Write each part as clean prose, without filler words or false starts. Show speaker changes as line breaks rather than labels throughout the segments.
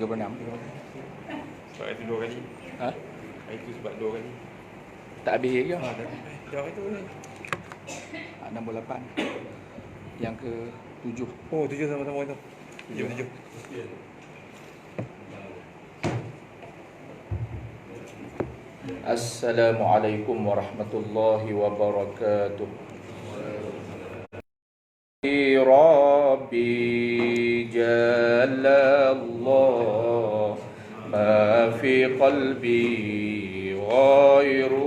36.
Sebab itu 2 kali.
Ha?
Itu sebab 2 kali.
Tak habis ke?
Jauh itu ni.
68. Yang ke 7.
Oh, 7 sama-sama itu. 7.
Assalamualaikum warahmatullahi wabarakatuh. Rabbi jalla Allah ma fi qalbi ghairullah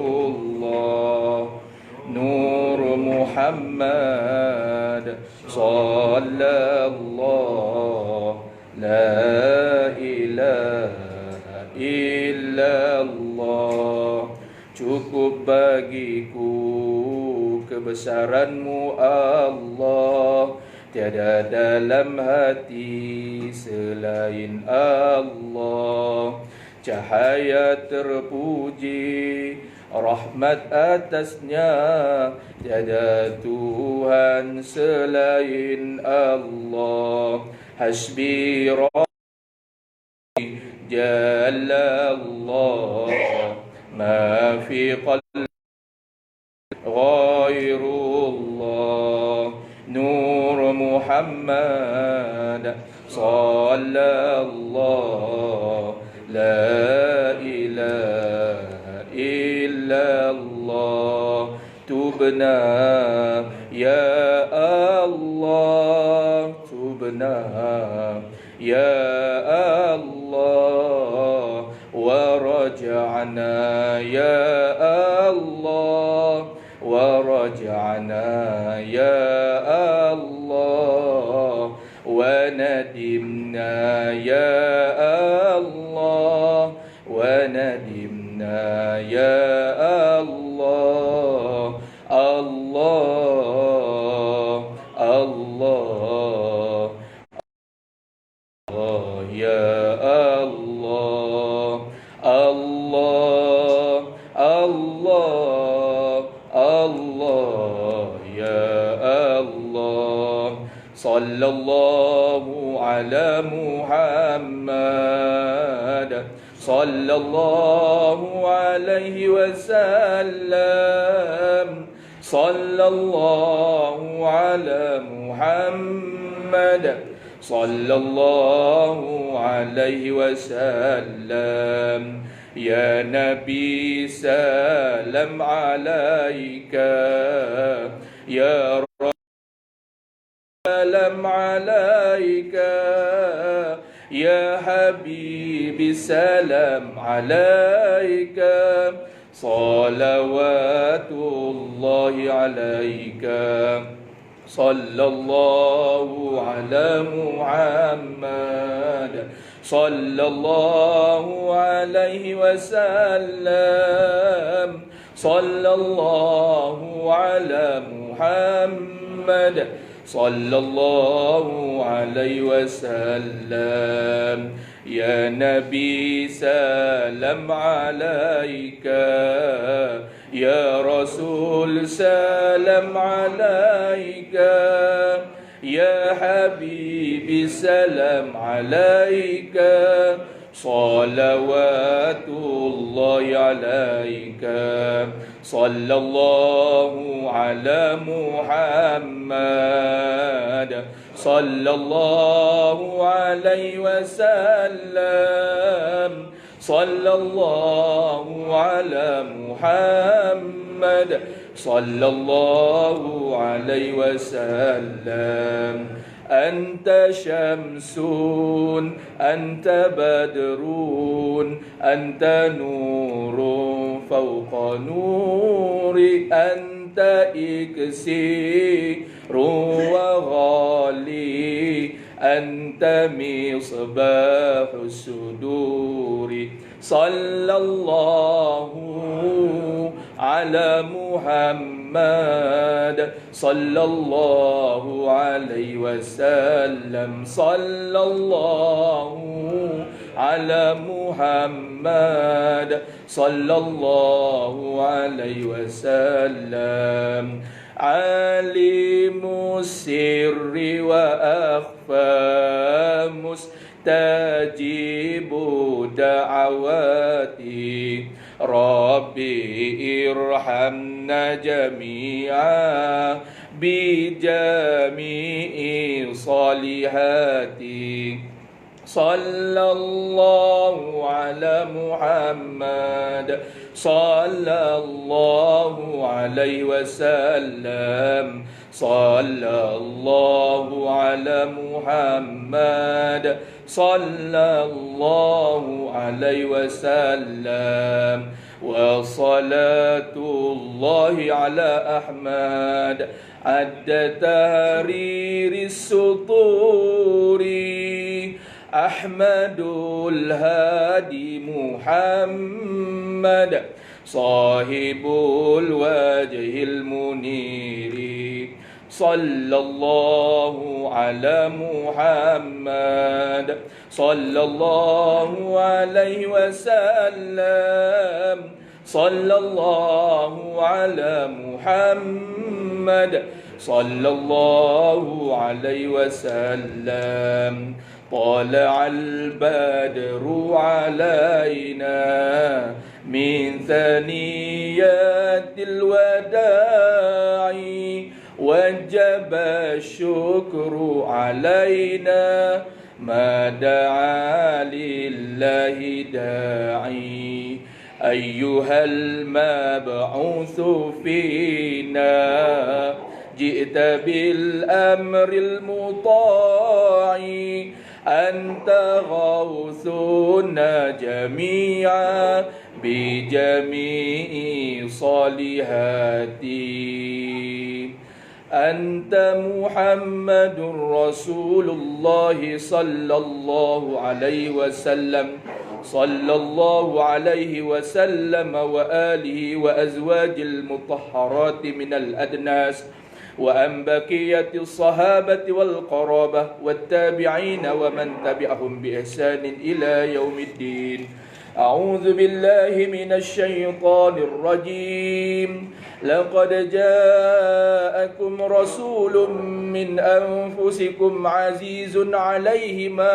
nur Muhammad sallallahu la ilaha illallah. Cukup bagiku kebesaran-Mu Allah, tiada dalam hati selain Allah. Cahaya terpuji, rahmat atasnya, tiada Tuhan selain Allah. Hasbi Rabbi jalla Allah ma fi qalbi ghairullah nur Muhammad sallallahu la ilaha illallah. Tubna ya Allah, tubna ya Allah, wa raja'na ya Allah, wa raja'na ya Allah, wa nadimna ya Allah, wa nadimna ya Allah. Allah, Allah, Allah ya Allah, Allah, Allah, Allah ya Allah. Sallallahu ala Muhammad, sallallahu alaihi wasallam, sallallahu ala Muhammad, sallallahu alaihi wasallam. Ya Nabi salam alaika, ya Rasul salam alaika, ya Habibi salam alaika. Salawatullahi alaika, sallallahu ala Muhammad, sallallahu alaihi wasallam, sallallahu ala Muhammad, sallallahu alaihi wasallam. Ya Nabi salam alaika, ya Rasul salam alaika, ya Habibi salam alaika. Salawatullahi alaika, sallallahu ala Muhammad, sallallahu alaihi wasallam, sallallahu ala Muhammad, sallallahu alaihi wasallam. Anta syamsun, anta badrun, anta nurun fawqa nuri, anta iksirun wa ghali, anta misbahus suduri. Sallallahu ala Muhammad, sallallahu alaihi wasallam, sallallahu ala Muhammad, sallallahu alaihi wasallam. Alimus sirri wa akhfa تجيب دعواتي ربي ارحمنا جميعا بجميع صالحاتي صلى الله على محمد صلى الله عليه وسلم صلى الله على محمد صلى الله عليه وسلم وصلاة الله على أحمد عد تحرير السطور أحمد الهادي محمد صاحب الوجه المنير صلى الله على محمد صلى الله عليه وسلم صلى الله على محمد صلى الله عليه وسلم طلع البدر علينا من ثنيات الوداع وجب الشكر علينا ما دعا لله داعي أيها المبعوث فينا جئت بالأمر المطاع أنت غوثنا جميعا بجميع صالحاتي أنت محمد رسول الله صلى الله عليه وسلم صلى الله عليه وسلم وآله وأزواج المطهرات من الأدناس وأن بقية الصحابة والقرابة والتابعين ومن تبعهم بإحسان إلى يوم الدين أعوذ بالله من الشيطان الرجيم لقد جاءكم رسول من أنفسكم عزيز عليه ما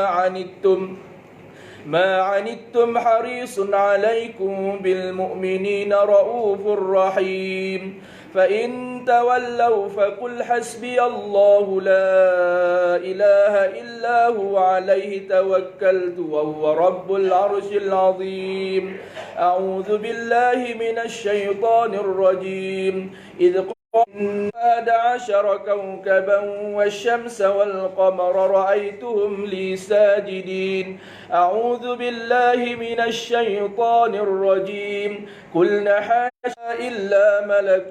عنتم حريص عليكم بالمؤمنين رؤوف رحيم فإن تولوا فقل حسبي الله لا إله إلا هو عليه توكلت وهو رب العرش العظيم أعوذ بالله من الشيطان الرجيم إذ قال 11 كوكبا والشمس والقمر رأيتهم لي ساجدين أعوذ بالله من الشيطان الرجيم قلنا حاشا إلا ملك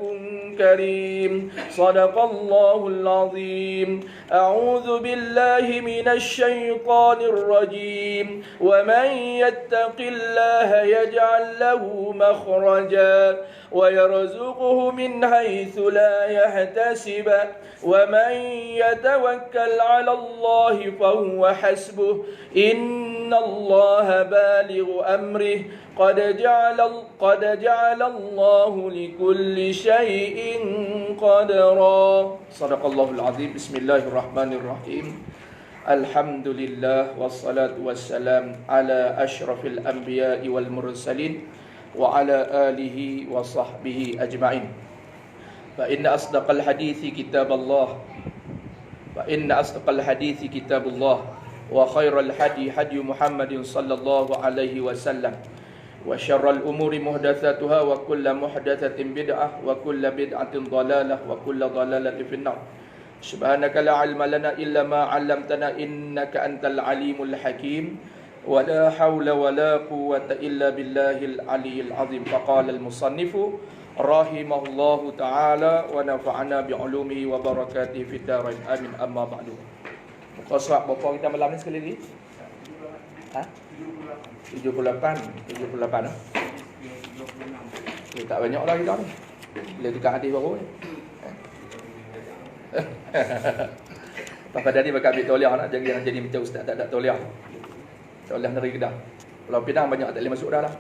كريم صدق الله العظيم أعوذ بالله من الشيطان الرجيم ومن يتق الله يجعل له مخرجا ويرزقه من حيث لا يحتسب ومن يتوكل على الله فهو حسبه إن الله بالغ أمره قد جعل الله لكل شيء قدرا صدق الله العظيم بسم الله الرحمن الرحيم الحمد لله والصلاة والسلام على أشرف الأنبياء والمرسلين وعلى آله وصحبه أجمعين فإن أصدق الحديث كتاب الله وخير الهدي هدي محمد صلى الله عليه وسلم وشر الأمور محدثاتها وكل محدثة بدعة وكل بدعة ضلالة وكل ضلالة في النار سبحانك لا علم لنا إلا ما علمتنا إنك أنت العليم الحكيم ولا حول ولا قوة إلا بالله العلي العظيم فقال المصنف رحمه الله تعالى ونفعنا بعلومه وبركاته في الدارين آمين أما بعد. Muka surat berapa kita malam ni sekali lagi? 78 tak banyak lah kita ni. Bila dekat hadis baru ni. Papa tadi bakal ambil tauliah nak jadi macam ustaz tak ada tauliah. Tauliah negeri Kedah. Pulau Pinang banyak tak boleh masuk dah lah.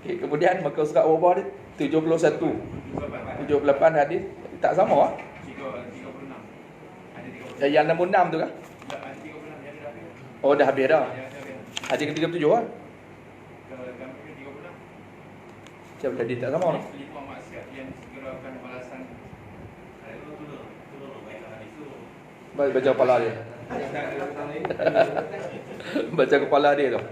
Okay, kemudian muka surat berapa ni? 78 hadis tak sama ah. Yang 66 tu kan? Oh, dah habis dah. Hadis ke-37 lah. Siapa tadi tak sama ni?
Lima maksiat yang disegerakan balasan.
Baca kepala dia. Baca kepala dia tu.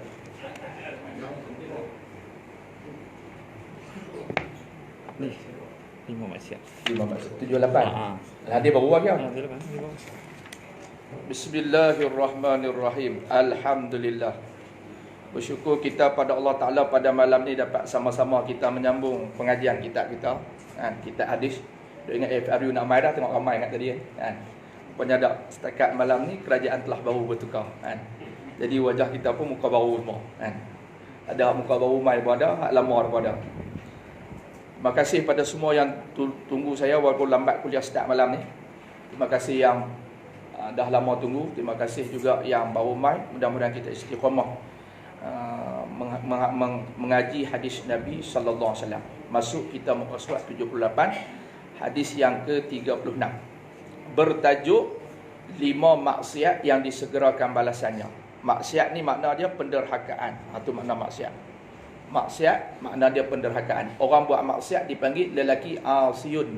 Ni 5 maksiat.
78. Hadis baru lagi. Bismillahirrahmanirrahim. Alhamdulillah. Bersyukur kita pada Allah Ta'ala pada malam ni dapat sama-sama kita menyambung pengajian kitab kita. Kitab hadis. Dia ingat FRU nak mai dah, tengok ramai ingat tadi kan. Rupanya dah setakat malam ni kerajaan telah baru bertukar kan. Jadi wajah kita pun muka baru semua kan. Ada muka baru mai pun ada, hak lama pun ada. Terima kasih pada semua yang tunggu saya walaupun lambat kuliah start malam ni. Terima kasih yang dah lama tunggu. Terima kasih juga yang baru mai. Mudah-mudahan kita istiqamah mengaji hadis Nabi sallallahu alaihi wasallam. Masuk kita muka surat 78, hadis yang ke-36. Bertajuk 5 maksiat yang disegerakan balasannya. Maksiat ni makna dia penderhakaan. Itu makna maksiat. Maksiat makna dia penderhakaan. Orang buat maksiat dipanggil lelaki asiyun.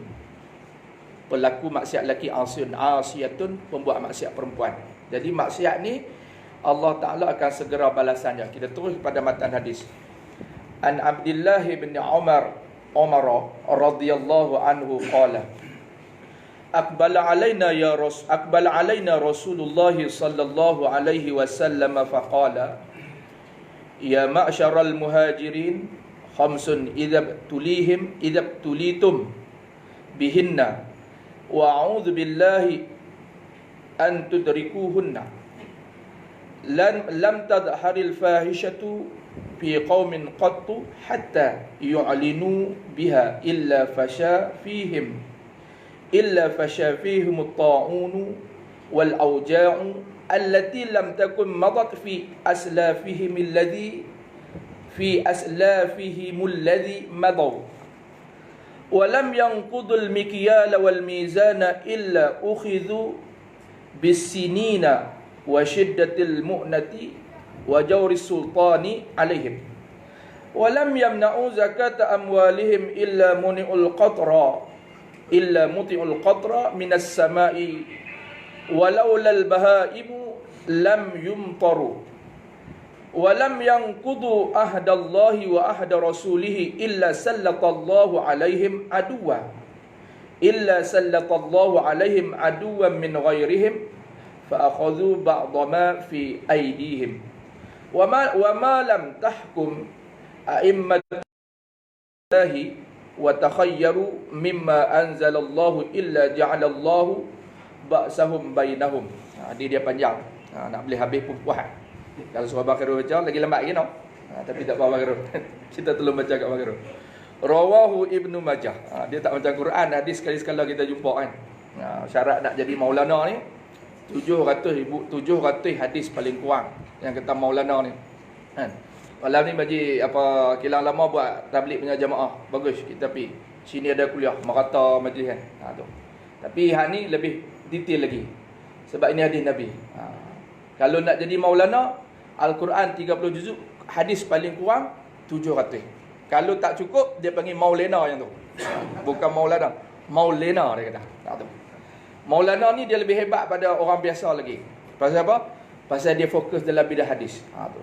Pelaku maksiat lelaki asiyun. Asiyatun, pembuat maksiat perempuan. Jadi maksiat ni Allah Ta'ala akan segera balasannya. Kita terus pada matan hadis. An Abdullah bin Umar radhiyallahu anhu qala Aqbala alaina Rasulullah sallallahu alaihi wasallam faqala Ya ma'syaral muhajirin khamsun idza tulitum bihinna wa a'udzu billahi an tudrikuhunna lam tadharil fahishatu fi qaumin qattu hatta yu'linu biha illa fasha fihim at-ta'un wal awja'u allati lam takun madat fi aslafihim alladhi madaw wa lam yanqudul mikyala wal mizana illa ukhidhu bis-sinina wa shiddatil mu'nati wa jawri sultani alaihim wa lam yamna'u zakata amwalihim illa muti'ul qatra minas sama'i walaula al-bahaimu lam yumtaru wa lam yanqudu ahdallahi wa ahda rasulih illa sallatallahu alaihim aduwan min ghairihim فأخذوا بعض ما في أيديهم وما لم تحكم أئمة الله وتخيروا مما أنزل الله إلا جعل الله بأسهم بينهم. Ini dia panjang. Nak boleh habis pun puas. Kalau surah Baqarah baca lagi lambat lagi tapi tak apa Baqarah. Kita tolong baca kat Baqarah. Rawahu Ibnu Majah. Dia tak macam Quran, hadis sekali-sekala kita jumpa kan. Syarat nak jadi maulana ni 700 hadis paling kurang yang kata Maulana ni kan. Malam ni bagi apa kilang lama buat tabligh punya jemaah. Bagus kita pergi. Sini ada kuliah merata majlis kan. Tu. Tapi hak ni lebih detail lagi. Sebab ini hadis Nabi. Kalau nak jadi Maulana, Al-Quran 30 juzuk, hadis paling kurang 700. Kalau tak cukup dia panggil Maulana yang tu. Bukan Maulana. Maulana dia kata. Tu. Maulana ni dia lebih hebat pada orang biasa lagi. Pasal apa? Pasal dia fokus dalam bidang hadis. Tu.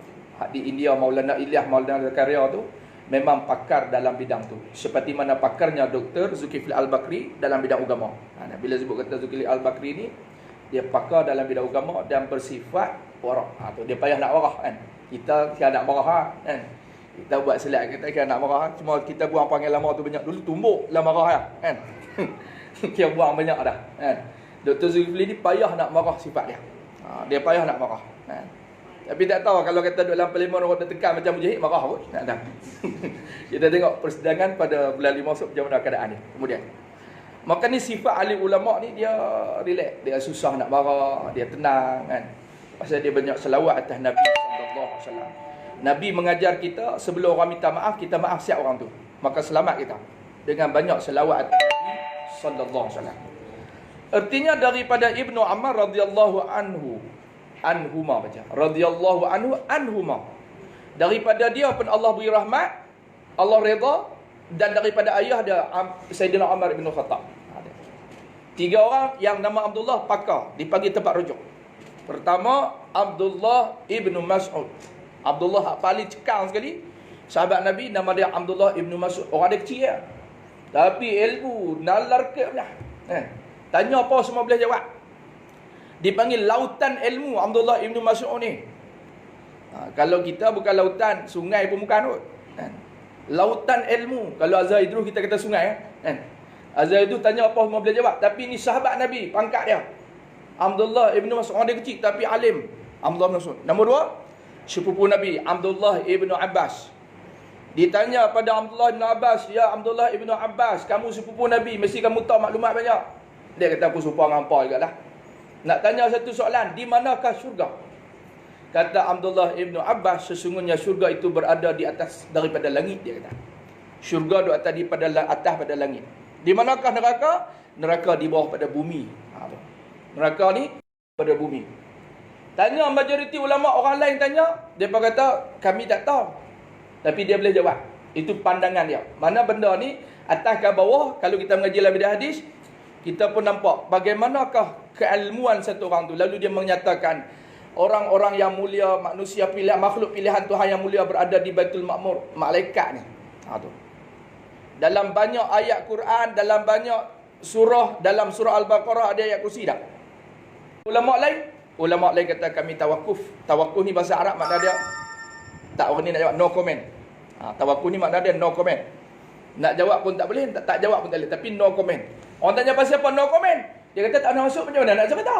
Di India Maulana Ilyas, Maulana Zakaria tu memang pakar dalam bidang tu. Seperti mana pakarnya Dr. Zulkifli Al-Bakri dalam bidang agama. Bila sebut kata Zulkifli Al-Bakri ni, dia pakar dalam bidang agama dan bersifat warak. Tu dia payah nak warah kan. Kita nak marah kan. Kita buat selak kita nak marah, cuma kita buang panggil lama tu banyak dulu tumbuk lah marah kan. Dia buang banyak dah kan. Dr. Zulkifli ni payah nak marah sifat dia. Dia payah nak marah kan. Tapi tak tahu kalau kata duduk dalam parlimen orang tekan macam mujahid marah pun tak tahu. Kita tengok persidangan pada bulan 5 masuk macam mana keadaan dia. Kemudian maka ni sifat ahli ulama ni dia relax, dia susah nak marah, dia tenang kan. Pasal dia banyak selawat atas Nabi sallallahu alaihi wasallam. Nabi mengajar kita sebelum orang minta maaf, kita maaf siap orang tu. Maka selamat kita dengan banyak selawat atas Nabi sallallahu alaihi wasallam. Artinya daripada Ibnu Ammar radhiyallahu anhu anhuma baca. Radhiyallahu anhu anhuma. Daripada dia pun Allah beri rahmat, Allah redha, dan daripada ayah dia Sayyidina Umar bin Khattab. Tiga orang yang nama Abdullah pakar dipanggil tempat rujuk. Pertama Abdullah ibnu Mas'ud. Abdullah paling cekang sekali sahabat Nabi, nama dia Abdullah ibnu Mas'ud. Orang dia kecil ya. Tapi ilmu nalar ke belah. Tanya apa semua boleh jawab. Dipanggil lautan ilmu Abdullah ibnu Mas'ud ni. Kalau kita bukan lautan, sungai pun bukan kot. Lautan ilmu. Kalau Azhar Idrus kita kata sungai kan. Azhar Idrus tanya apa semua boleh jawab. Tapi ni sahabat Nabi, pangkat dia. Abdullah ibnu Mas'ud, orang dia kecil tapi alim. Abdullah ibn Mas'ud. Nombor dua, sepupu Nabi Abdullah ibnu Abbas. Ditanya pada Abdullah ibnu Abbas, ya Abdullah ibnu Abbas, kamu sepupu Nabi, mesti kamu tahu maklumat banyak. Dia kata aku serupa dengan apa jugalah. Nak tanya satu soalan, di manakah syurga? Kata Abdullah ibnu Abbas, sesungguhnya syurga itu berada di atas daripada langit, dia kata. Syurga di atas atas pada langit. Di manakah neraka? Neraka di bawah pada bumi. Neraka ni pada bumi. Tanya majoriti ulama, orang lain tanya, depa kata kami tak tahu. Tapi dia boleh jawab. Itu pandangan dia. Mana benda ni atas ke bawah, kalau kita mengaji dalam hadis, kita pun nampak bagaimanakah keilmuan satu orang tu. Lalu dia menyatakan orang-orang yang mulia, manusia pilihan, makhluk pilihan Tuhan yang mulia berada di Baitul Ma'mur, malaikat ni. Tu. Dalam banyak ayat Quran, dalam banyak surah, dalam surah Al-Baqarah ada ayat kursi tak? Ulama lain kata kami tawakuf. Tawakuf ni bahasa Arab makna dia tak, orang ni nak jawab no comment. Tawakuf ni makna dia no comment. Nak jawab pun tak boleh, tak jawab pun tak boleh, tapi no comment. Orang tanya pasal apa no comment? Dia kata tak nak masuk, macam mana nak cerita?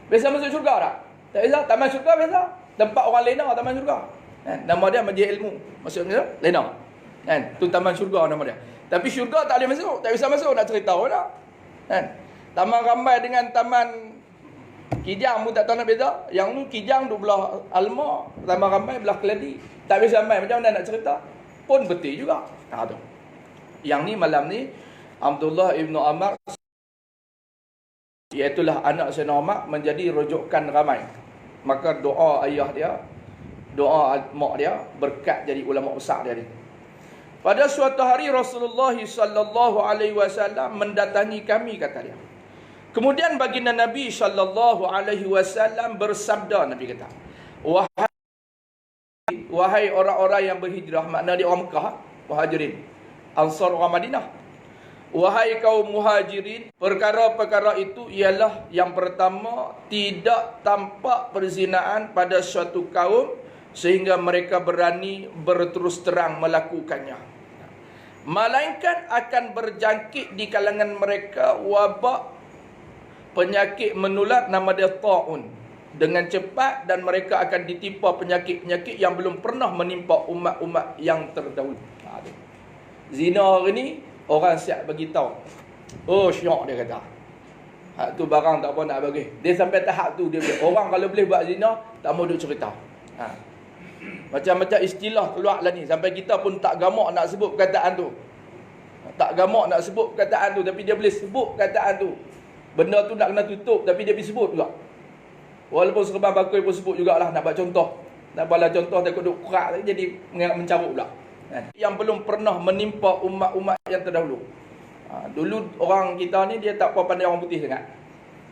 Biasa masuk syurga tak? Tak biasa, taman syurga biasa. Tempat orang lena taman syurga. Nama dia majlis ilmu. Maksudnya lena. Kan? Tu taman syurga nama dia. Tapi syurga tak boleh masuk, tak bisa masuk, nak cerita pun tak. Kan? Taman ramai dengan taman Kijang pun tak tahu nak beza. Yang tu Kijang duk belah Alma, Taman Ramai belah Keladi. Tak bisa main, macam mana nak cerita? Pun betul juga. Tu. Yang ni malam ni Abdullah ibnu Amr, iaitulah anak Sayyidina Umar, menjadi rujukan ramai. Maka doa ayah dia, doa mak dia berkat jadi ulama besar dia ni. Pada suatu hari Rasulullah sallallahu alaihi wasallam mendatangi kami, kata dia. Kemudian baginda Nabi sallallahu alaihi wasallam bersabda, Nabi kata, wahai orang-orang yang berhijrah, makna dia orang Mekah, muhajirin, Ansar orang Madinah. Wahai kaum muhajirin, perkara-perkara itu ialah yang pertama, tidak tampak perzinaan pada suatu kaum sehingga mereka berani berterus terang melakukannya. Melainkan akan berjangkit di kalangan mereka wabak, penyakit menular, nama dia ta'un, dengan cepat, dan mereka akan ditimpa penyakit-penyakit yang belum pernah menimpa umat-umat yang terdahulu. Zina hari ni orang siap bagi tahu. Oh, syok dia kata. Hak tu barang tak apa nak bagi. Dia sampai tahap tu dia orang kalau boleh buat zina tak mau duk cerita. Macam-macam istilah keluar lah ni, sampai kita pun tak gamak nak sebut perkataan tu. Tak gamak nak sebut perkataan tu, tapi dia boleh sebut perkataan tu. Benda tu nak kena tutup, tapi dia pergi sebut juga. Walaupun serban bakul pun sebut jugalah, nak buat contoh. Nak buat contoh, takut duk kerak, jadi mencarut pula. Yang belum pernah menimpa umat-umat yang terdahulu. Dulu orang kita ni, dia tak apa pandai orang putih sangat.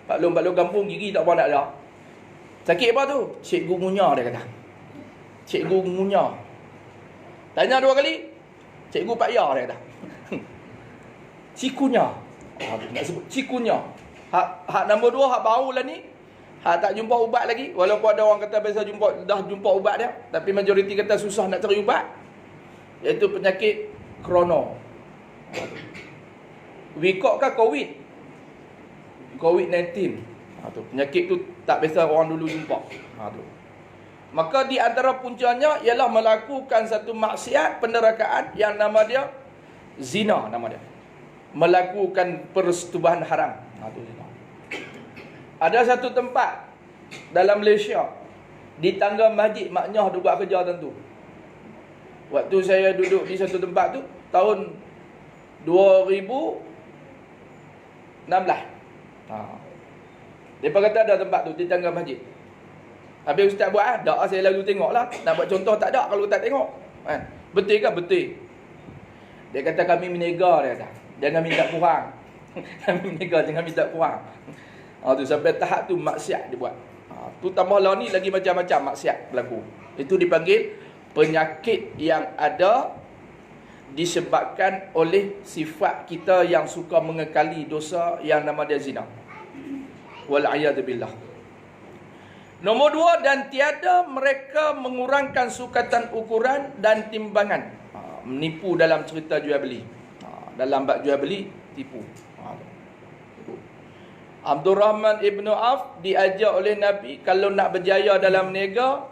Paklum-paklum kampung, gigi tak apa nak ada. Sakit apa tu? Cikgu ngunyah, dia kata. Cikgu ngunyah. Tanya dua kali, cikgu payah, dia kata. Cikunya. Nak sebut cikunya. Hak nombor dua, hak baru lah ni. Hak tak jumpa ubat lagi. Walaupun ada orang kata biasa dah jumpa ubat dia, tapi majoriti kata susah nak cari ubat. Iaitu penyakit krono. Wikok ke COVID? COVID-19. Penyakit tu tak biasa orang dulu jumpa. Maka di antara puncanya ialah melakukan satu maksiat penerakaan yang nama dia zina, nama dia. Melakukan persetubuhan haram. Ada satu tempat dalam Malaysia, di tangga masjid maknyah dia buat kerja tentu. Waktu saya duduk di satu tempat tu tahun 2016. Depa kata ada tempat tu di tangga masjid. Habis ustaz buat tak, saya lalu tengok lah. Nak buat contoh tak ada kalau tak tengok. Betul ke? Betul. Dia kata kami menega, dia kata. Jangan minta kurang. Kami menega, jangan minta kurang. Tu sampai tahap tu maksiat dia buat. Tu tambah lah ni lagi macam-macam maksiat berlaku. Itu dipanggil penyakit yang ada disebabkan oleh sifat kita yang suka mengekali dosa yang nama dia zina. Wal'iyadzubillah. Nombor 2, dan tiada mereka mengurangkan sukatan ukuran dan timbangan. Menipu dalam cerita jual beli. Dalam bab jual beli, tipu. Abdul Rahman Ibn Auf diajar oleh Nabi, kalau nak berjaya dalam berniaga,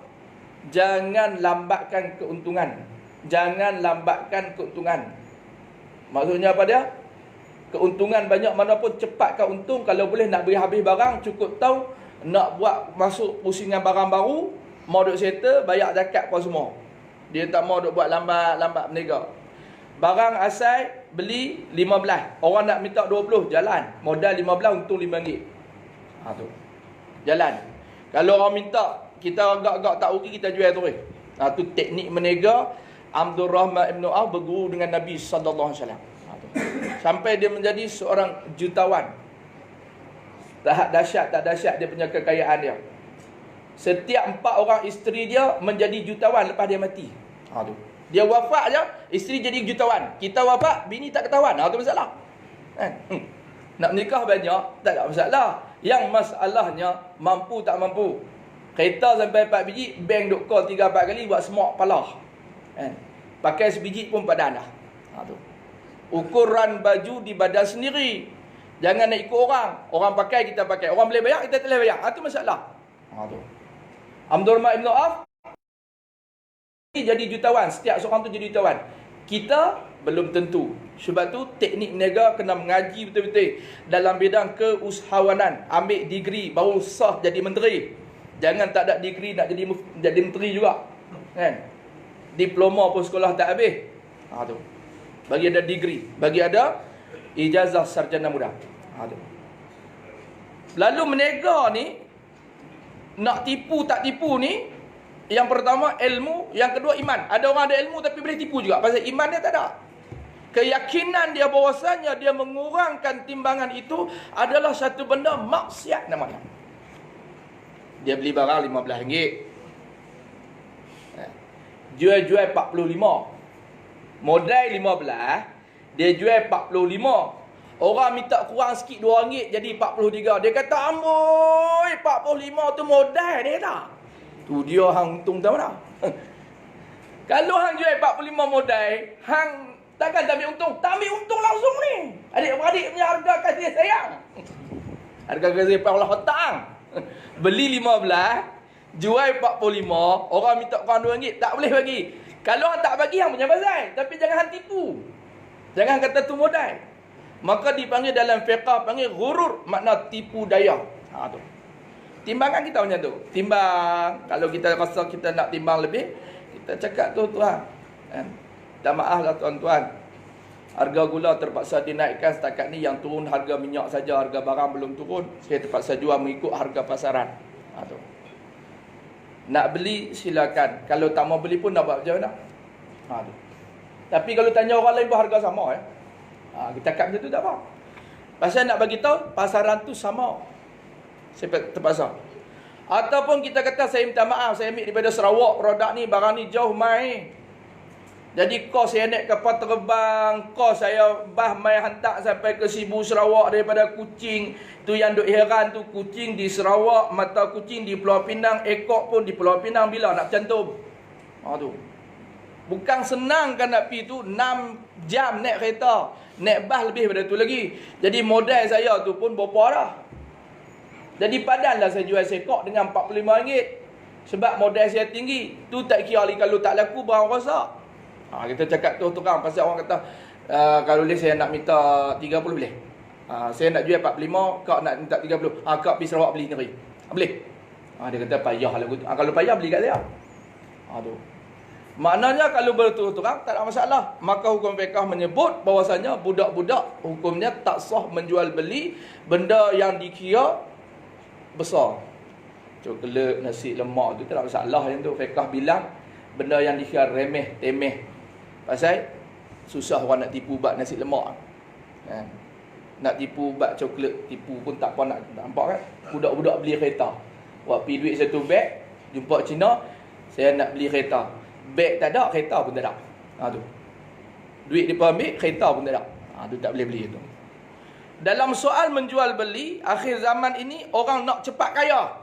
jangan lambatkan keuntungan. Jangan lambatkan keuntungan. Maksudnya apa dia? Keuntungan banyak mana pun cepatkan untung. Kalau boleh nak beri habis barang, cukup tahu nak buat masuk pusingan barang baru, mau duk settle, bayar zakat apa semua. Dia tak mau duk buat lambat berniaga. Barang asal beli 15, orang nak minta 20, jalan. Modal 15, untung RM5. Tu. Jalan. Kalau orang minta, kita agak-agak tak rugi, kita jual terus. Tu teknik berniaga. Abdul Rahman Ibn Auf berguru dengan Nabi sallallahu alaihi wasallam. Sampai dia menjadi seorang jutawan. Tahap dahsyat tak dahsyat dia punya kekayaan dia. Setiap 4 orang isteri dia menjadi jutawan lepas dia mati. Tu. Dia wafat je, isteri jadi jutawan. Kita wafat, bini tak ketahuan. Tu masalah. Nak menikah banyak, tak ada masalah. Yang masalahnya, mampu tak mampu. Kereta sampai 4 biji, bank duk call 3-4 kali, buat semok palah. Pakai sebiji pun padan dah. Tu. Ukuran baju di badan sendiri. Jangan nak ikut orang. Orang pakai, kita pakai. Orang boleh bayar, kita tak boleh bayar. Itu masalah. Tu. Abdul Rahman Ibn Auf jadi jutawan. Setiap seorang tu jadi jutawan. Kita belum tentu. Sebab tu teknik berniaga kena mengaji betul-betul. Dalam bidang keusahawanan. Ambil degree baru sah jadi menteri. Jangan tak ada degree nak jadi menteri juga. Kan? Diploma pun sekolah tak habis. Tu. Bagi ada degree. Bagi ada ijazah sarjana muda. Tu. Lalu berniaga ni, nak tipu tak tipu ni, yang pertama ilmu, yang kedua iman. Ada orang ada ilmu tapi boleh tipu juga. Pasal iman dia tak ada. Keyakinan dia bahawasanya dia mengurangkan timbangan itu adalah satu benda maksiat namanya. Dia beli barang RM15. Jual-jual 45. Modal 15, dia jual 45. Orang minta kurang sikit RM2 jadi 43. Dia kata, amboi, 45 tu modal dia tak? Tu dia hang untung tahu tak? Kalau hang jual 45 modal, hang takkan tak ambil untung? Tak ambil untung langsung ni. Adik-beradik punya harga kasih sayang. Harga kasih sayang Allah hutang. Beli 15, jual 45, orang minta kurang RM2, tak boleh bagi. Kalau hang tak bagi, hang punya pasal. Tapi jangan hang tipu. Jangan kata tu modal. Maka dipanggil dalam fiqah, panggil ghurur, makna tipu daya. Tu. Timbangan kita macam tu. Timbang, kalau kita rasa kita nak timbang lebih, kita cakap tu tuan. Minta maaf lah tuan-tuan. Harga gula terpaksa dinaikkan setakat ni, yang turun harga minyak saja, harga barang belum turun. Saya terpaksa jual mengikut harga pasaran. Tu. Nak beli silakan. Kalau tak mau beli pun nak buat macam mana? Tu. Tapi kalau tanya orang lain pun harga sama kita cakap macam tu tak apa. Pasal nak bagi tahu pasaran tu sama. Saya terpaksa. Ataupun kita kata saya minta maaf, saya ambil daripada Sarawak produk ni, barang ni jauh mai. Jadi kos saya naik kapal terbang, kos saya bah mai hantar sampai ke Sibu Sarawak daripada Kuching. Tu yang duk heran tu, kucing di Sarawak, mata kucing di Pulau Pinang, ekor pun di Pulau Pinang, bila nak cantum. Tu. Bukan senang kan nak pergi tu 6 jam naik kereta. Naik bas lebih daripada tu lagi. Jadi modal saya tu pun berapa dah. Jadi padanlah saya jual sekok dengan RM45. Sebab modal saya tinggi. Tu tak kira lagi kalau tak laku barang rosak. Kita cakap tu terang. Pasal orang kata kalau boleh saya nak minta 30 boleh. Saya nak jual 45, kau nak minta 30. Kau pergi Sarawak beli sendiri. Boleh. Dia kata payah lah. Kalau payah beli kat saya. Tu. Maknanya kalau berturut-turut tak ada masalah. Maka hukum fiqh menyebut bahawasanya budak-budak hukumnya tak sah menjual beli benda yang dikira besar. coklat, nasi lemak tu tak ada masalah yang tu. Fiqh bilang benda yang dikira remeh, temeh. Pasal susah orang nak tipu bab nasi lemak. Kan? Nak tipu bab coklat, tipu pun tak apa nak nampak kan. Budak-budak beli kereta. Buat pergi duit satu beg, jumpa Cina, saya nak beli kereta. Beg tak ada, kereta pun tak ada. Tu. Duit dia ambil, kereta pun tak ada. Tu tak boleh beli tu. Dalam soal menjual beli, akhir zaman ini orang nak cepat kaya.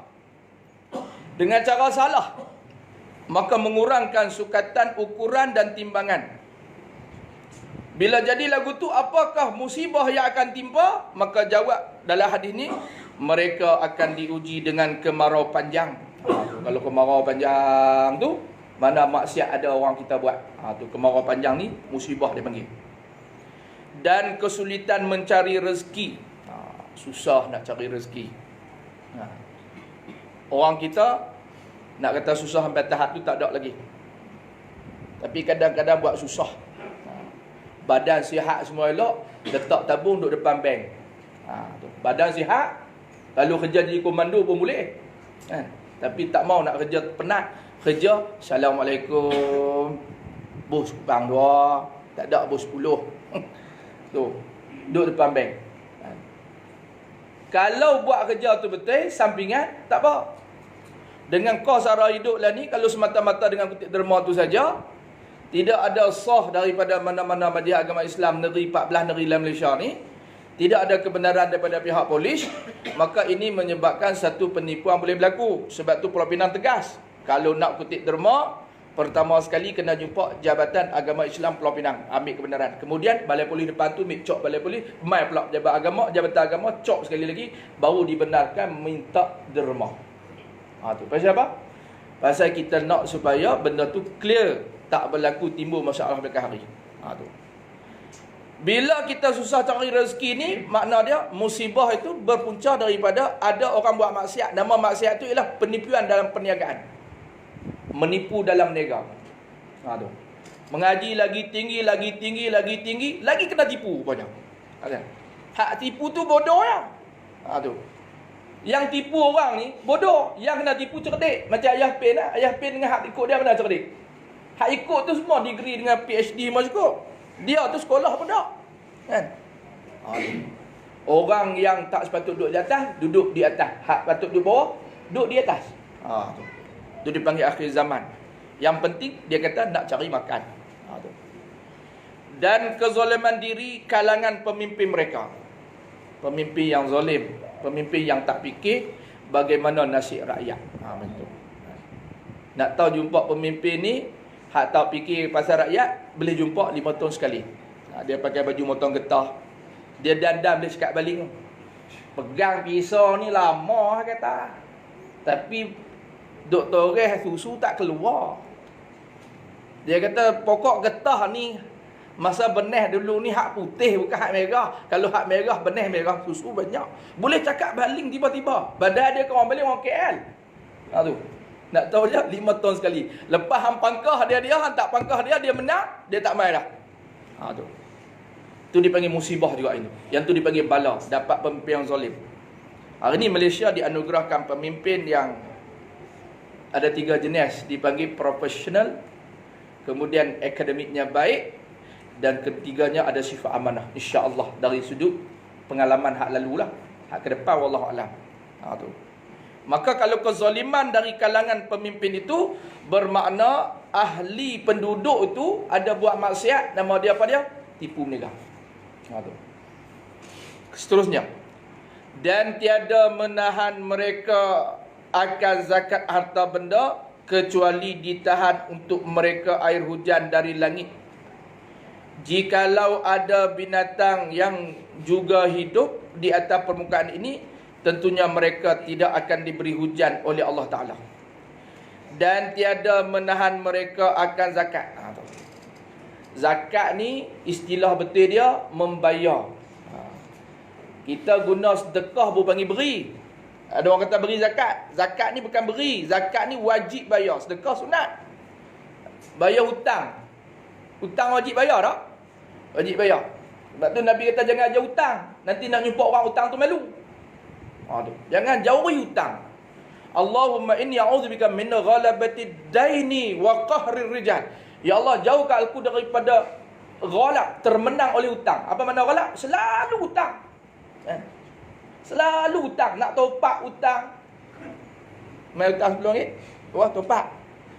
Dengan cara salah. Maka mengurangkan sukatan, ukuran dan timbangan. Bila jadi lagu tu, apakah musibah yang akan timpa? Maka jawab dalam hadis ni, mereka akan diuji dengan kemarau panjang. Kalau kemarau panjang tu, mana maksiat ada orang kita buat. Tu kemarau panjang ni, musibah dia panggil. Dan kesulitan mencari rezeki. Susah nak cari rezeki. Orang kita, nak kata susah sampai tahap tu tak ada lagi. Tapi kadang-kadang buat susah. Badan sihat semua elok, letak tabung duduk depan bank. Badan sihat, lalu kerja jadi komando pun boleh. Tapi tak mau nak kerja penat. Kerja, Assalamualaikum. Bos bang 2, tak ada bos 10. Tu, duduk depan bank. Kalau buat kerja tu betul, sampingan, tak apa. Dengan kos arah hidup lah ni, kalau semata-mata dengan kutip derma tu saja, tidak ada sah daripada mana-mana media agama Islam negeri 14 negeri dalam Malaysia ni, tidak ada kebenaran daripada pihak polis, maka ini menyebabkan satu penipuan boleh berlaku. Sebab tu Pulau Pinang tegas, kalau nak kutip derma, pertama sekali kena jumpa Jabatan Agama Islam Pulau Pinang, ambil kebenaran. Kemudian balai polis depan tu ambil cok balai polis, mai pula Jabatan Agama cok sekali lagi, baru dibenarkan minta derma. Tu pasal apa? Pasal kita nak supaya benda tu clear, tak berlaku timbul masalah belakang hari. Tu. Bila kita susah cari rezeki ni, makna dia musibah itu berpunca daripada ada orang buat maksiat. Nama maksiat itu ialah penipuan dalam perniagaan. Menipu dalam niaga. Tu. Mengaji lagi tinggi, lagi kena tipu rupanya. Hak tipu tu bodoh ya. Tu. Yang tipu orang ni bodoh, yang kena tipu cerdik. Macam ayah pen lah. Ayah pen dengan hak ikut dia mana cerdik? Hak ikut tu semua degree dengan PhD semua cukup. Dia tu sekolah pun tak. Kan? Orang yang tak sepatut duduk di atas, duduk di atas. Hak patut duduk bawah, duduk di atas. Tu dipanggil akhir zaman. Yang penting dia kata nak cari makan. Dan kezaliman diri kalangan pemimpin mereka. Pemimpin yang zalim, pemimpin yang tak fikir bagaimana nasib rakyat. Betul. Nak tahu jumpa pemimpin ni, hak tak fikir pasal rakyat, boleh jumpa 5 tahun sekali. Dia pakai baju motong getah. Dia dandam dia sekat baling. Pegang pisau ni lama kata. Tapi duk toreh susu tak keluar. Dia kata pokok getah ni masa benih dulu ni hak putih bukan hak merah. Kalau hak merah benih merah susu banyak. Boleh cakap baling tiba-tiba. Badan dia ke orang baling orang KL. Tu. Nak tahu je 5 tahun sekali. Lepas hang pangkah dia hang tak pangkah dia menang, dia tak mai dah. Tu. Tu dipanggil musibah juga ini. Yang tu dipanggil bala, dapat pemimpin yang zalim. Hari ni Malaysia dianugerahkan pemimpin yang ada 3 jenis, dipanggil profesional, kemudian akademiknya baik, dan ketiganya ada sifat amanah. Insya-Allah dari sudut pengalaman hak lalulah, hak ke depan wallahu alam. Tu. Maka kalau kezaliman dari kalangan pemimpin itu bermakna ahli penduduk itu ada buat maksiat, nama dia apa dia? Tipu meniaga. Tu. Seterusnya. Dan tiada menahan mereka akan zakat harta benda kecuali ditahan untuk mereka air hujan dari langit. Jikalau ada binatang yang juga hidup di atas permukaan ini, tentunya mereka tidak akan diberi hujan oleh Allah Ta'ala. Dan tiada menahan mereka akan zakat. Zakat ni istilah betul dia membayar. Kita guna sedekah pun panggil beri. Ada orang kata beri zakat. Zakat ni bukan beri. Zakat ni wajib bayar. Sedekah sunat. Bayar hutang. Hutang wajib bayar tak? Wajib bayar. Sebab tu Nabi kata jangan ajar hutang. Nanti nak jumpa orang hutang tu malu. Tu. Jangan jauhi hutang. Allahumma inni a'udzubika min ghalabatid daini wa qahrir rijal. Ya Allah, jauhkan aku daripada ghalab, termenang oleh hutang. Apa makna ghalab? Selalu hutang. Selalu hutang, nak topak hutang. Mai hutang RM10. Wah, topak.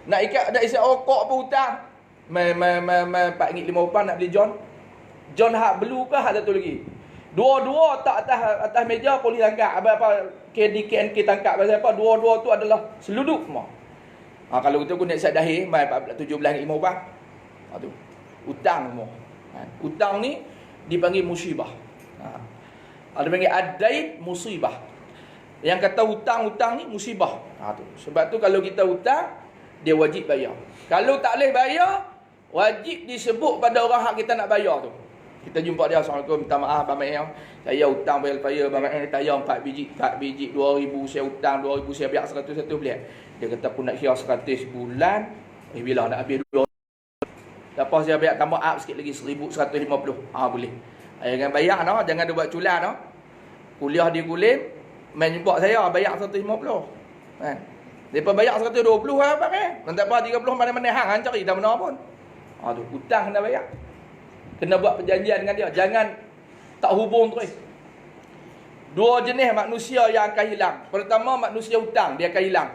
Nak isi rokok pun hutang. Mai RM4.50 nak beli John. John hak blue ke hak satu lagi? Dua-dua tak atas meja polis tangkap. Apa KDKNK tangkap pasal apa? Dua-dua tu adalah seluduk semua. Kalau kita guna set dahir mai 17.50. Tu. Hutang semua. Hutang ni dipanggil musibah. Ada panggil adain musibah. Yang kata hutang-hutang ni musibah. Tu. Sebab tu kalau kita hutang, dia wajib bayar. Kalau tak boleh bayar, wajib disebut pada orang hak kita nak bayar tu. Kita jumpa dia, Assalamualaikum, minta maaf Abang Mek, saya hutang bayar Abang Mek tayar 4 biji 2,000, saya hutang 2,000, saya biar 100 belah. Dia kata pun nak kira 100 bulan, bila nak habis 2. Lepas saya bayar tambah up sikit lagi 1,150. Boleh. Jangan bayar no, jangan ada buat culan no. Kuliah di Kulim, main jumpa saya bayar 150. Kan. Depa bayar 120 Abang Mek. Nanti apa 30 mana-mana hang cari tak benar pun. Tu hutang kena bayar. Kena buat perjanjian dengan dia. Jangan tak hubung terus. Dua jenis manusia yang akan hilang. Pertama, manusia hutang, dia akan hilang.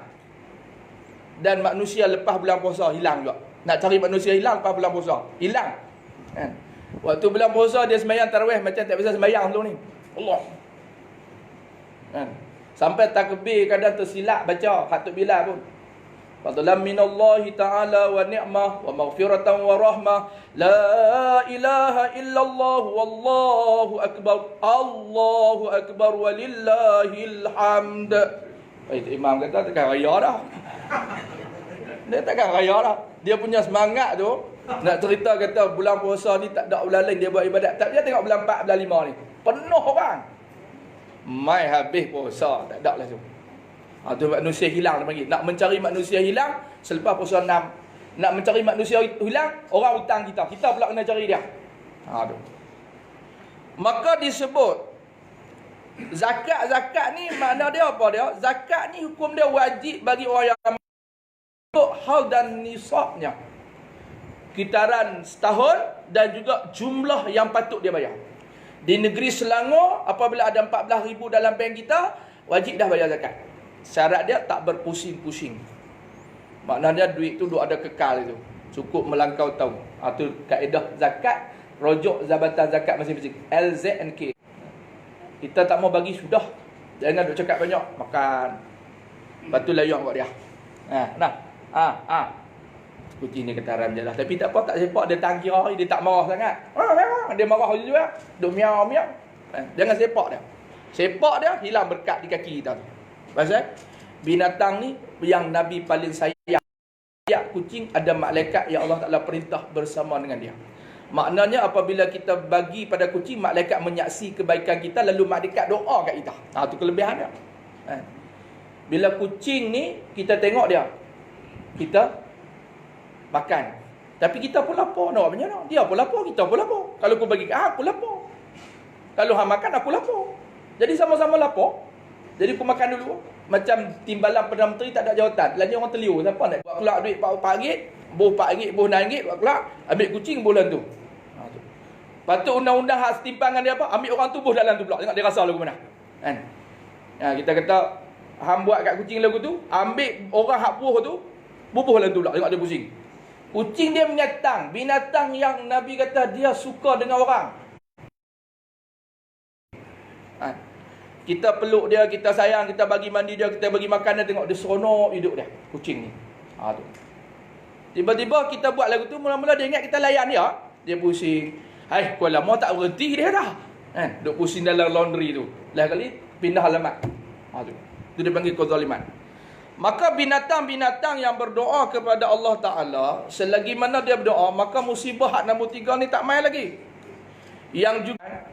Dan manusia lepas bulan puasa, hilang juga. Nak cari manusia hilang lepas bulan puasa, hilang. Kan? Waktu bulan puasa, dia sembahyang tarawih macam tak biasa sembahyang sebelum ni. Allah. Kan? Sampai takbir kadang tersilap baca khatib Bilal pun. Fadlan minallahi ta'ala wa ni'mah wa maghfiratan wa rahmah. La ilaha illallah wallahu akbar. Allahu akbar walillahil hamd. Imam kata takkan raya dah. Dia takkan raya dah. Dia punya semangat tu nak cerita kata bulan puasa ni tak ada bulan lain dia buat ibadat. Tak dia tengok bulan 4, bulan 5 ni. Penuh orang. Mai habis puasa tak ada lah tu. Tu manusia hilang dia panggil. Nak mencari manusia hilang selepas puasa 6. Nak mencari manusia hilang, orang hutang kita. Kita pula kena cari dia. Tu. Maka disebut zakat ni makna dia apa dia? Zakat ni hukum dia wajib bagi orang yang untuk hal dan nisabnya. Kitaran setahun dan juga jumlah yang patut dia bayar. Di negeri Selangor apabila ada 14,000 dalam bank kita, wajib dah bayar zakat. Syarat dia tak berpusing-pusing. Maknanya duit tu ada kekal itu. Cukup melangkau tahun. Itu kaedah zakat. Rojok Jabatan Zakat masing-masing. LZNK. Kita tak mau bagi sudah. Jangan duk cakap banyak. Makan. Lepas tu layak buat dia. Kucing ni ketaran je lah. Tapi tak apa, tak sepak. Dia tak kira. Dia tak marah sangat. Dia marah juga. Duk miau-miau. Jangan sepak dia. Sepak dia, hilang berkat di kaki kita tu. Pasal binatang ni yang Nabi paling sayang. Kucing ada malaikat yang Allah Ta'ala perintah bersama dengan dia. Maknanya apabila kita bagi pada kucing, malaikat menyaksi kebaikan kita, lalu malaikat doa kat kita. Itu kelebihan dia. Bila kucing ni kita tengok dia, kita makan. Tapi kita pun lapar. Nak macam mana? Dia pun lapar, kita pun lapar. Kalau aku bagi aku lapar. Kalau hang makan, aku lapar. Jadi sama-sama lapar. Jadi aku makan dulu. Macam timbalan Perdana Menteri tak ada jawatan. Lainnya orang terliur. Siapa nak buat kelak duit RM4, boh RM4, boh RM6, buat kelak. Ambil kucing bulan tu. Patut undang-undang hak setimpangan dia apa? Ambil orang tu boh dalam tu pula. Tengok dia rasa lagu mana. Kan? Kita kata hang buat kat kucing lagu tu, ambil orang hak buah tu, bubuh dalam tu pula. Tengok dia pusing. Kucing dia menyatang. Binatang yang Nabi kata dia suka dengan orang. Kita peluk dia, kita sayang, kita bagi mandi dia, kita bagi makan dia, tengok dia seronok hidup dia, kucing ni. Tu. Tiba-tiba kita buat lagu tu, mula-mula dia ingat kita layan dia, dia pusing. Hai, kau lama tak berhenti dia dah. Duk pusing dalam laundry tu. Lah kali pindah alamat. Tu. Tu dia panggil kezaliman. Maka binatang-binatang yang berdoa kepada Allah Ta'ala, selagi mana dia berdoa, maka musibah hak nombor 3 ni tak main lagi. Yang juga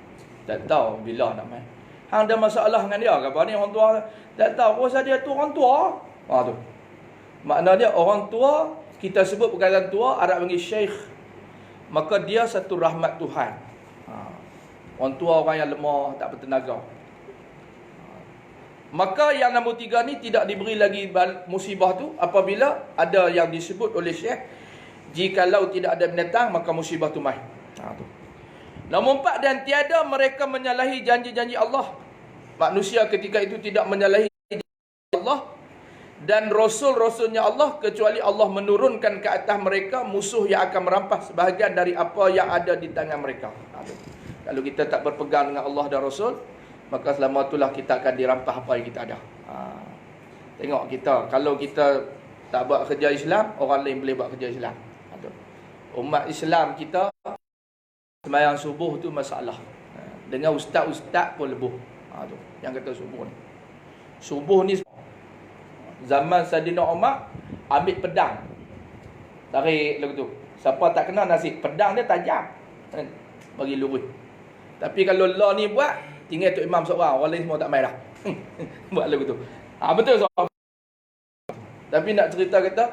tak tahu bila nak main. Hang ada masalah dengan dia ke apa ni orang tua? Tak tahu pasal dia tu orang tua. Tu. Makna dia orang tua, kita sebut perkataan tua, Arab panggil syekh. Maka dia satu rahmat Tuhan. Orang tua orang yang lemah, tak bertenaga. Maka yang nombor 3 ni tidak diberi lagi musibah tu apabila ada yang disebut oleh Syekh, jikalau tidak ada binatang maka musibah tu mai. Tu. Nombor 4, dan tiada mereka menyalahi janji-janji Allah. Manusia ketika itu tidak menyalahi janji Allah dan Rasul-Rasulnya Allah, kecuali Allah menurunkan ke atas mereka musuh yang akan merampas sebahagian dari apa yang ada di tangan mereka. Kalau kita tak berpegang dengan Allah dan Rasul, maka selama itulah kita akan dirampas apa yang kita ada. Tengok kita, kalau kita tak buat kerja Islam, orang lain boleh buat kerja Islam. Umat Islam kita, sembahyang subuh tu masalah. Dengan ustaz-ustaz pun lebuh. Yang kata subuh ni. Subuh ni zaman Saidina Umar ambil pedang. Tarik lagu tu. Siapa tak kena nasib, pedang dia tajam. Bagi lurus. Tapi kalau law ni buat, tinggal Tok Imam seorang, orang lain semua tak main dah. Buat lagu tu. Betul soal. Tapi nak cerita kata,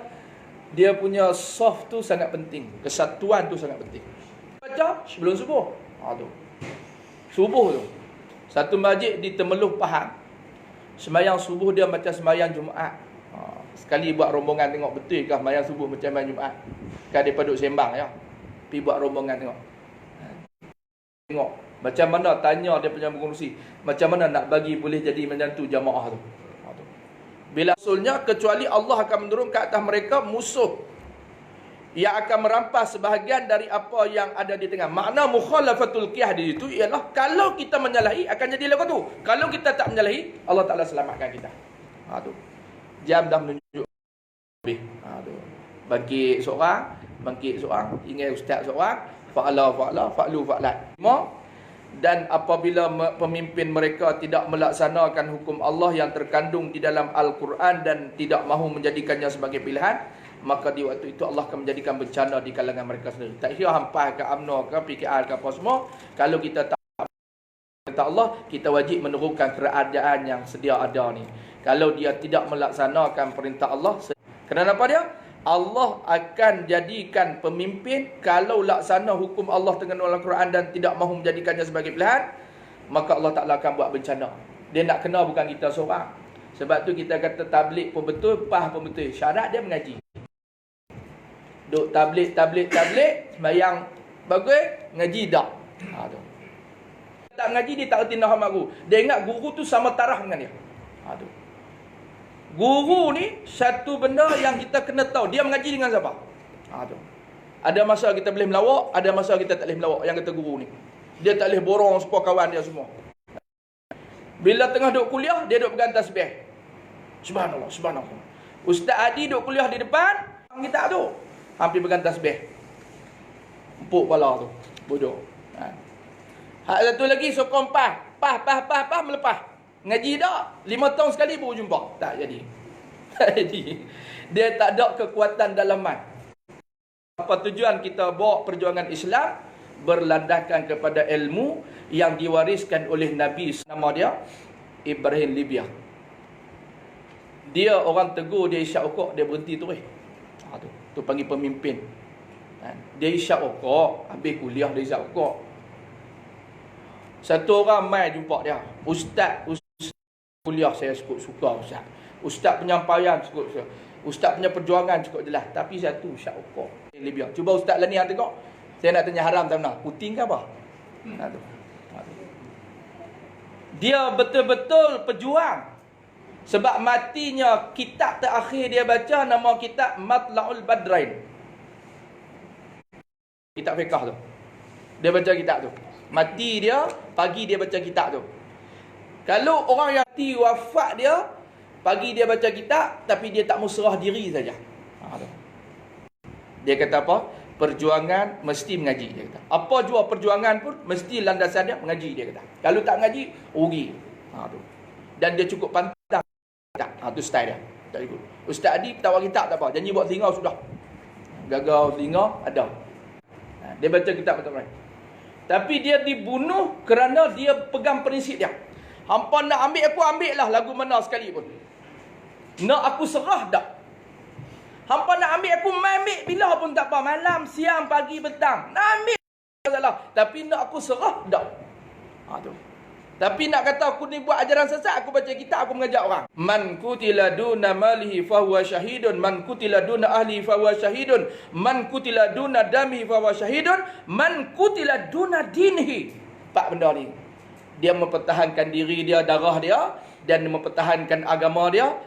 dia punya soft tu sangat penting. Kesatuan tu sangat penting. Baca sebelum subuh. Tu. Subuh tu. Satu masjid di Temeloh Pahang. Sembahyang subuh dia macam sembahyang Jumaat. Sekali buat rombongan tengok betul ke sembahyang subuh macam sembahyang Jumaat. Kan dia duduk sembang ya. Pergi buat rombongan tengok. Tengok macam mana, tanya dia punya pengurusi, macam mana nak bagi boleh jadi macam tu jamaah tu. Bila Rasulnya, kecuali Allah akan menurun ke atas mereka musuh yang akan merampas sebahagian dari apa yang ada di tengah. Makna mukhalafatul qiyah di situ ialah kalau kita menyalahi akan jadi lagu tu. Kalau kita tak menyalahi, Allah Taala selamatkan kita. Tu. Jam dah menunjuk lebih. Tu. Bagi seorang, ingat ustaz seorang, fa'lu fa'lat. Dan apabila pemimpin mereka tidak melaksanakan hukum Allah yang terkandung di dalam Al-Quran dan tidak mahu menjadikannya sebagai pilihan, maka di waktu itu Allah akan menjadikan bencana di kalangan mereka sendiri. Tak kira hampas ke UMNO ke PKR ke apa semua, kalau kita tak kata Allah, kita wajib menurunkan kerajaan yang sedia ada ni. Kalau dia tidak melaksanakan perintah Allah, kenapa dia? Allah akan jadikan pemimpin, kalau laksana hukum Allah dengan Al-Quran dan tidak mahu menjadikannya sebagai pilihan, maka Allah Ta'ala akan buat bencana. Dia nak kena bukan kita seorang. Sebab tu kita kata tablik pun betul, pah pun betul. Syarat dia mengaji. Duk tablik, sembahyang bagus, ngaji tak. Tu. Tak ngaji, dia tak erti naham guru. Dia ingat guru tu sama taraf dengan dia. Tu. Guru ni satu benda yang kita kena tahu, dia mengaji dengan siapa. Tu. Ada masa kita boleh melawak, ada masa kita tak boleh melawak. Yang kata guru ni, dia tak boleh borong semua kawan dia semua. Bila tengah duk kuliah, dia duk pegang tasbih. Subhanallah, subhanallah. Ustaz Adi duk kuliah di depan, kita tu hampir pegang tasbih. Empuk kepala tu, bodoh. Hak satu lagi sokong pah melepas. Ngaji tak? 5 tahun sekali baru jumpa. Tak jadi. Tak jadi. Dia tak ada kekuatan dalaman. Apa tujuan kita bawa perjuangan Islam? Berlandaskan kepada ilmu yang diwariskan oleh Nabi. Nama dia Ibrahim Libya. Dia orang tegur, dia isyak okok, dia berhenti terus. Tu panggil pemimpin. Dia isyak okok, habis kuliah dia isyak okok. Satu orang mai jumpa dia. Ustaz kuliah saya suka Ustaz. Ustaz penyampaian cukup. Ustaz punya perjuangan cukup jelas. Tapi satu isyak okok. Libya. Cuba Ustaz Lanian tengok. Saya nak tanya haram tak benar. Puting ke apa? Dia betul-betul pejuang. Sebab matinya kitab terakhir dia baca, nama kitab Matla'ul Badrain. Kitab fiqah tu. Dia baca kitab tu. Mati dia, pagi dia baca kitab tu. Kalau orang yang mati wafat dia, pagi dia baca kitab, tapi dia tak mau serah diri saja. Dia kata apa? Perjuangan mesti mengaji, dia kata. Apa jua perjuangan pun mesti landasan dia mengaji, dia kata. Kalau tak mengaji, rugi. Dan dia cukup pantang. Tu style dia. Tak ikut. Ustaz Adi tawar kitab tak apa. Janji buat telinga sudah. Gagal telinga ada. Dia baca kitab betul-betul. Tapi dia dibunuh kerana dia pegang prinsip dia. Hampa nak ambil aku, ambil lah lagu mana sekalipun. Nak aku serah tak? Hampa nak ambil aku, ambil bila pun tak apa. Malam, siang, pagi, petang. Nak ambil salah. Tapi nak aku serah tak? Tu. Tapi nak kata aku ni buat ajaran sesat, aku baca kitab, aku mengajak orang. Man kutila duna malihi fahuwa syahidun, man kutila duna ahli fahuwa syahidun, man kutila duna dami fahuwa syahidun, man kutila duna dinhi. 4 benda ni. Dia mempertahankan diri dia, darah dia, dan mempertahankan agama dia.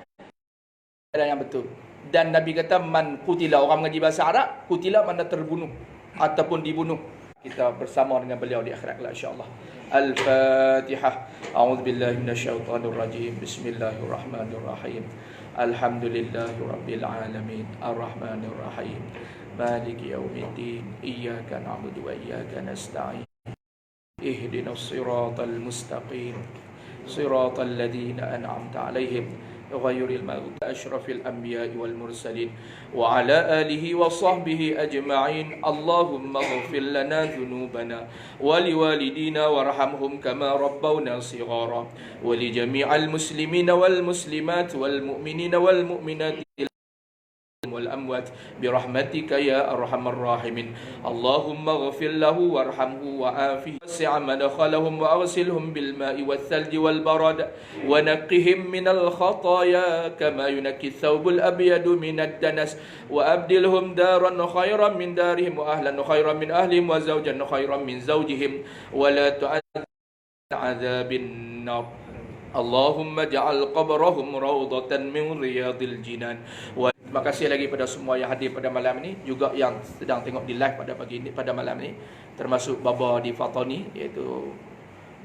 Dan yang betul. Dan Nabi kata man kutila, orang mengaji bahasa Arab, kutila mana terbunuh ataupun dibunuh. Kita bersama dengan beliau di akhirat kelak insya-Allah. Al-Fatihah. A'udzubillahi minasyaitonir rajim. Bismillahirrahmanirrahim. Alhamdulillahirabbil alamin. Arrahmanir rahim. Maliki yaumiddin. Iyyaka na'budu wa iyyaka nasta'in. Ihdinas siratal mustaqim. Siratal ladzina an'amta 'alaihim غير المغضوب أشرف الأنبياء والمرسلين وعلى آله وصحبه أجمعين اللهم اغفر لنا ذنوبنا ولوالدينا وارحمهم كما ربونا صغارا ولجميع المسلمين والمسلمات والمؤمنين والمؤمنات والأموات برحمتك يا أرحم الراحمين اللهم اغفر له وارحمه وعافه وسع مدخلهم وأغسلهم بالماء والثلج والبرد ونقهم من الخطايا كما ينقي الثوب الأبيض من الدنس وأبدلهم دارا خيرا من دارهم وأهلا خيرا من أهلهم وزوجا خيرا من زوجهم ولا تعذب عذاب النار اللهم اجعل قبرهم روضة من رياض الجنان. Terima kasih lagi pada semua yang hadir pada malam ini, juga yang sedang tengok di live pada pagi ini, pada malam ini, termasuk Baba di Fatani, iaitu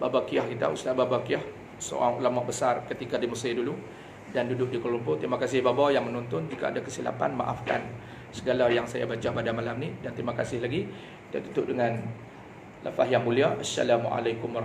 Baba Kiyah kita, Ustaz Baba Kiyah, seorang ulama besar ketika di Mesir dulu dan duduk di Kuala Lumpur. Terima kasih Baba yang menonton. Jika ada kesilapan, maafkan segala yang saya baca pada malam ini, dan terima kasih lagi. Kita tutup dengan lafaz yang mulia. Assalamualaikum warahmatullahi wabarakatuh.